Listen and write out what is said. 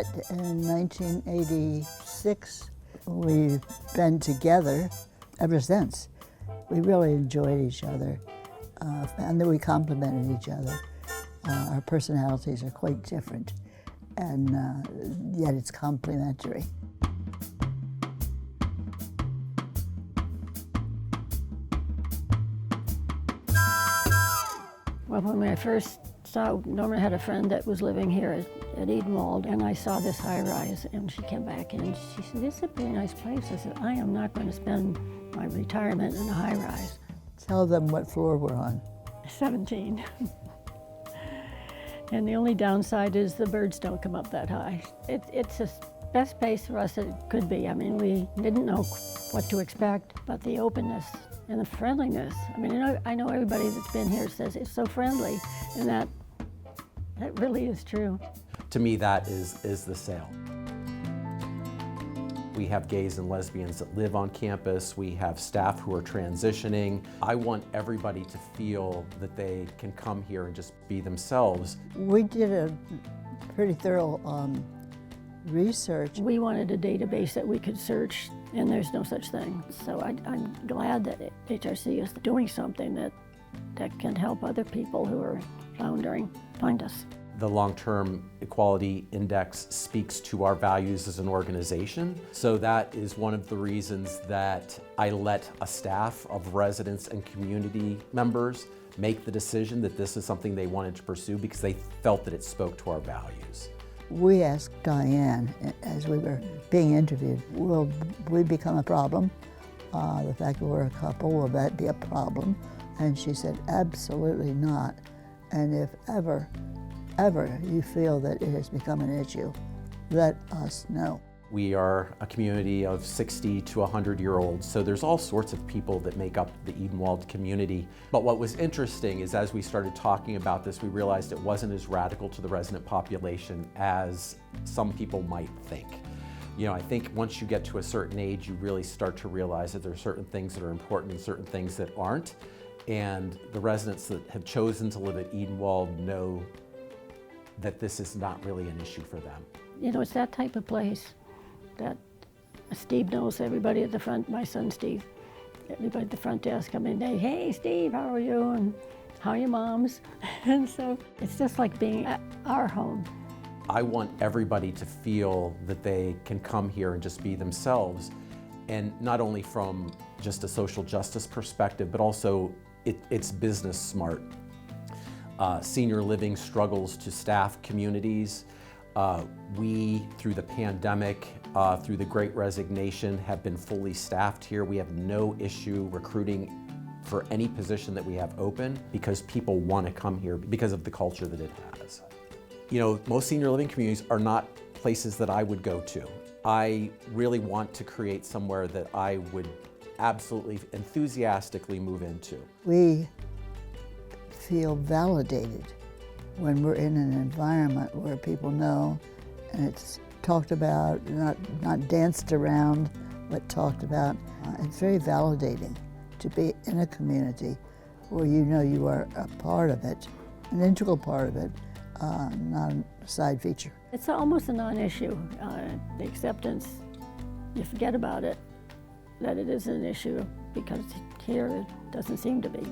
met in 1986. We've been together ever since. We really enjoyed each other, and that we complemented each other. Our personalities are quite different, and yet it's complementary. Well, when I first saw, Norma had a friend that was living here at Edenwald, and I saw this high-rise, and she came back and she said, "This is a pretty nice place." I said, "I am not going to spend my retirement in a high-rise." Tell them what floor we're on. 17. And the only downside is the birds don't come up that high. It's the best place for us it could be. I mean, we didn't know what to expect, but the openness and the friendliness. I mean, I know everybody that's been here says it's so friendly, and that really is true. To me, that is the sale. We have gays and lesbians that live on campus. We have staff who are transitioning. I want everybody to feel that they can come here and just be themselves. We did a pretty thorough research. We wanted a database that we could search, and there's no such thing. So I'm glad that HRC is doing something that can help other people who are floundering find us. The long-term equality index speaks to our values as an organization. So that is one of the reasons that I let a staff of residents and community members make the decision that this is something they wanted to pursue because they felt that it spoke to our values. We asked Diane as we were being interviewed, will we become a problem? The fact that we're a couple, will that be a problem? And she said, absolutely not. And if ever you feel that it has become an issue, let us know. We are a community of 60 to 100-year-olds, so there's all sorts of people that make up the Edenwald community. But what was interesting is as we started talking about this, we realized it wasn't as radical to the resident population as some people might think. You know, I think once you get to a certain age, you really start to realize that there are certain things that are important and certain things that aren't. And the residents that have chosen to live at Edenwald know that this is not really an issue for them. You know, it's that type of place that Steve knows everybody at the front, my son Steve. Everybody at the front desk come in, hey Steve, how are you? And how are your moms? And so it's just like being at our home. I want everybody to feel that they can come here and just be themselves. And not only from just a social justice perspective, but also it's business smart. Senior living struggles to staff communities. We, through the pandemic, through the Great Resignation, have been fully staffed here. We have no issue recruiting for any position that we have open because people want to come here because of the culture that it has. You know, most senior living communities are not places that I would go to. I really want to create somewhere that I would absolutely enthusiastically move into. We feel validated when we're in an environment where people know and it's talked about, not danced around, but talked about. It's very validating to be in a community where you know you are a part of it, an integral part of it, not a side feature. It's almost a non-issue. The acceptance, you forget about it, that it is an issue, because here it doesn't seem to be.